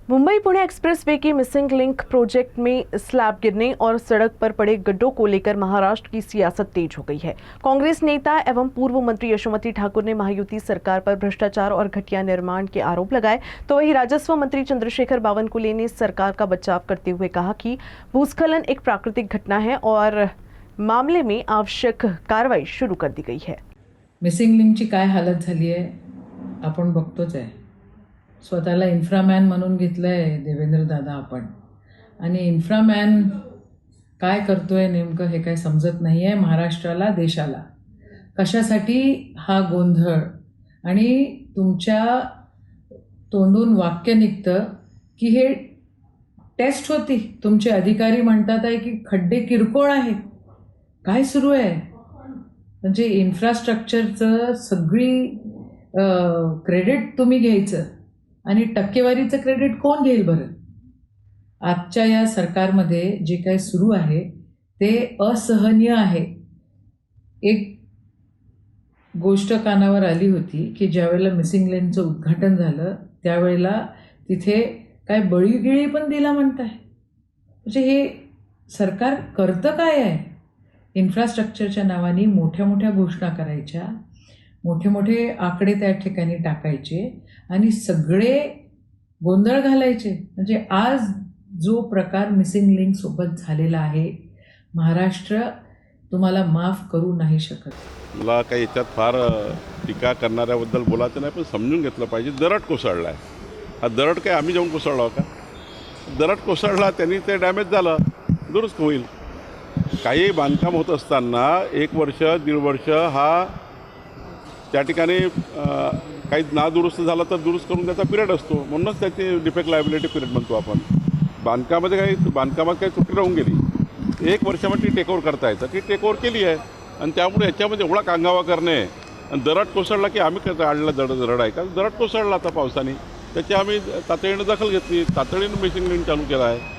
Mumbai Pune expressway की missing link project में slab गिरने और सड़क पर पड़े गड्ढों को लेकर महाराष्ट्र की सियासत तेज हो गई है। कांग्रेस नेता एवं पूर्व मंत्री यशोमती ठाकुर ने महायुति सरकार पर भ्रष्टाचार और घटिया निर्माण के आरोप लगाए, तो वहीं राजस्व मंत्री चंद्रशेखर बावनकुले ने सरकार का बचाव करते हुए कहा कि भूस्खलन एक प्राकृतिक घटना है और मामले में आवश्यक कार्रवाई शुरू कर दी गई है। मिसिंग लिंकची काय हालत झाली आहे आपण बघतोच आहे। स्वतःला इन्फ्रामॅन म्हणून घेतलंय देवेंद्र दादा आपण, आणि इन्फ्रामॅन काय करतोय नेमकं हे काय समजत नाही आहे महाराष्ट्राला, देशाला। कशासाठी हा गोंधळ? आणि तुमच्या तोंडून वाक्य निघतं की हे टेस्ट होती, तुमचे अधिकारी म्हणतात आहे की खड्डे किरकोळ आहेत। काय सुरू आहे? म्हणजे इन्फ्रास्ट्रक्चरचं सगळी क्रेडिट तुम्ही घ्यायचं आणि टक्केवारीचं क्रेडिट कोण घेईल बरं? आजच्या या सरकारमध्ये जे काही सुरू आहे ते असहनीय आहे। एक गोष्ट कानावर आली होती की ज्यावेळेला मिसिंग लिंकचं उद्घाटन झालं त्यावेळेला तिथे काय बळीगिळी पण दिला म्हणताय। म्हणजे हे सरकार करतं काय आहे? इन्फ्रास्ट्रक्चरच्या नावाने मोठ्या मोठ्या घोषणा करायच्या, मोठे मोठे आकडे त्या ठिकाणी टाकायचे आणि सगळे गोंधळ घालायचे। म्हणजे आज जो प्रकार मिसिंग लिंक सोबत झालेला आहे, महाराष्ट्र तुम्हाला माफ करू नाही शकत। मला काही याच्यात फार टीका करणाऱ्याबद्दल बोलायचं नाही, पण समजून घेतलं पाहिजे। दरड कोसळला आहे, हा दरड काय आम्ही जाऊन कोसळला का? दरड कोसळला, त्यांनी ते डॅमेज झालं, दुरुस्त होईल। काही बांधकाम होत असताना 1 वर्ष 1.5 वर्ष हा त्या ठिकाणी काही नादुरुस्त झालं तर दुरुस्त करून त्याचा पिरियड असतो, म्हणूनच त्याची डिफेक्ट लायबिलिटी पिरियड म्हणतो आपण। बांधकामात काही त्रुटी राहून गेली, 1 वर्षामध्ये ती टेकओव्हर करता येतं, ती टेकओव्हर केली आहे। आणि त्यामुळे याच्यामध्ये एवढा कांगावा करणे आणि दरड कोसळला की आम्ही कसं आडला दरड आहे का? दरड कोसळला आता पावसाने, त्याची आम्ही तातडीनं दखल घेतली, तातडीनं मिसिंग लिंक चालू केला आहे।